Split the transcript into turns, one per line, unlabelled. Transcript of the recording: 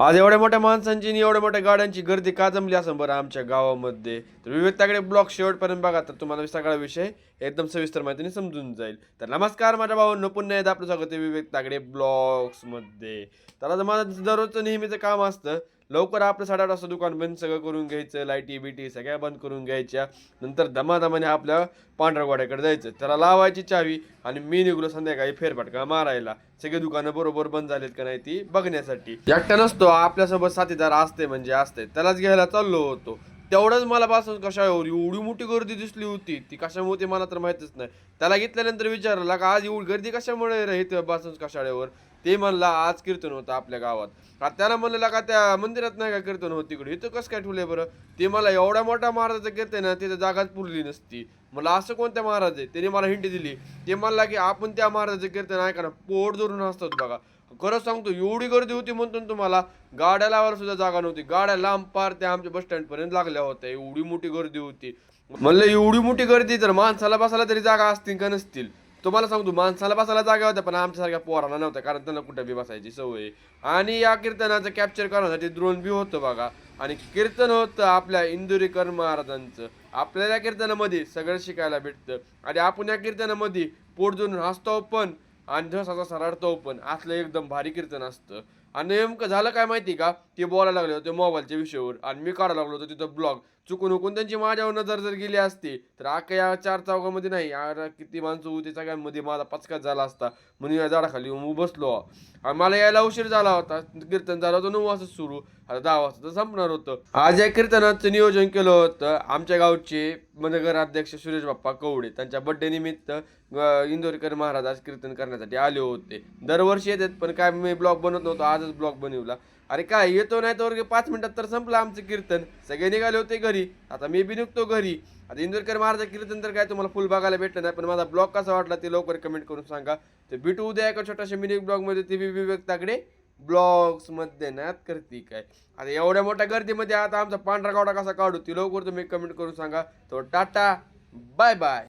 आज एवढ्या मोठ्या माणसांची आणि एवढ्या मोठ्या गाड्यांची गर्दी का जमली असं बरं आमच्या गावामध्ये. तर विवेक तागडे ब्लॉग शेवटपर्यंत बघा, तर तुम्हाला सगळा विषय एकदम सविस्तर माहितीने समजून जाईल. तर नमस्कार माझ्या भावांनो, पुन्हा एकदा आपलं स्वागत आहे विवेक तागडे ब्लॉग्समध्ये. तर आता माझं दररोजचं नेहमीचं काम असतं, लवकर आपलं 8:30 वाजता दुकान बंद सगळं करून घ्यायचं, लाईटी बिटी सगळ्या बंद करून घ्यायच्या. नंतर दमादमाने आपल्या पांढऱ्या घोड्याकडे जायचं, त्याला लावायची चावी आणि मी निघलो संध्याकाळी फेरफटका मारायला. सगळे दुकानं बरोबर बंद झालेत का नाही ती बघण्यासाठी. एकटा नसतो, आपल्यासोबत साथीदार असते म्हणजे असते, त्यालाच घ्यायला चाललो होतो. तेवढंच मला पासून कशावर एवढी मोठी गर्दी दिसली होती, ती कशामुळे मला तर माहितच नाही. त्याला घेतल्यानंतर विचारलं का आज एवढी गर्दी कशामुळे इथं बासून कशाळेवर. ते म्हणला आज कीर्तन होतं आपल्या गावात. त्याला म्हणलं का त्या मंदिरात नाही का कीर्तन होत तिकडे, इथं कसं काय ठेवलंय बरं. ते मला एवढ्या मोठ्या महाराजाचं कीर्तन ना, तिथं जागाच पुरली नसती. मला असं कोणत्या महाराज आहे, त्याने मला हिंट दिली. ते म्हणला की आपण त्या महाराजाचं कीर्तन ऐका ना, पोट धरून असतात बघा. खरं सांगतो एवढी गर्दी होती म्हणतो ना तुम्हाला, गाड्या लावायला सुद्धा जागा नव्हती. गाड्या लांब पार त्या आमच्या बस स्टँड पर्यंत लागल्या होत्या, एवढी मोठी गर्दी होती. म्हणलं एवढी मोठी गर्दी तर माणसाला बसायला तरी जागा असतील का नसतील. तुम्हाला सांगतो माणसाला बसायला जागा होत्या, पण आमच्यासारख्या पोरांना नव्हत्या, कारण त्यांना कुठं बी बसायची सवय आहे. आणि या कीर्तनाचं कॅप्चर करण्यासाठी ड्रोन बी होतं बघा. आणि कीर्तन होतं आपल्या इंदुरीकर महाराजांचं. आपल्याला या कीर्तनामध्ये सगळं शिकायला भेटतं आणि आपण या कीर्तनामध्ये पोट धरून हसतो पण आणि जसा रडतो पण. असलं एकदम भारी कीर्तन असतं. आणि नेमकं झालं काय माहिती का, ते बोलायला लागले होते मोबाईलच्या विषयावर आणि मी काढायला लागलो होतो तिथं ब्लॉग. चुकून हुकून त्यांची माझ्यावर नजर जर गेली असती तर अख्ख्या या 4 चौघामध्ये नाही, यार किती माणसं होती सगळ्यांमध्ये माझा पचकाच झाला असता. म्हणून या झाडाखाली येऊन बसलो. आणि मला यायला उशीर झाला होता. कीर्तन झालं होतं 9 वाजता सुरू, आता 10 वाजता तर संपणार होतं. आज या कीर्तनाचं नियोजन केलं होतं आमच्या गावचे नगर अध्यक्ष सुरेश बाप्पा कवडे. त्यांच्या बड्डे निमित्त इंदोरकर महाराज आज कीर्तन करण्यासाठी आले होते. दरवर्षी येतात, पण काय मी ब्लॉग बनवत नव्हतो, आजच ब्लॉग बनवला. अरे काय येतो नाही तर 5 मिनिटात तर संपलं आमचं कीर्तन. सगळे निघाले होते घरी, आता मी बी निघतो घरी. आता इंदोरकर महाराज कीर्तन तर काय तुम्हाला फुल बघायला भेटलं नाही, पण माझा ब्लॉग कसा वाटला ते लवकर कमेंट करून सांगा. तर भेटू उद्या एका छोट्याशा मिनी ब्लॉगमध्ये. ते विवेक तागडे ब्लॉग्समध्ये नात करते काय. आता एवढ्या मोठ्या गर्दीमध्ये आता आमचा पांढरा गावडा कसा काढू ती लवकर तुम्ही कमेंट करून सांगा. तर टाटा, बाय बाय.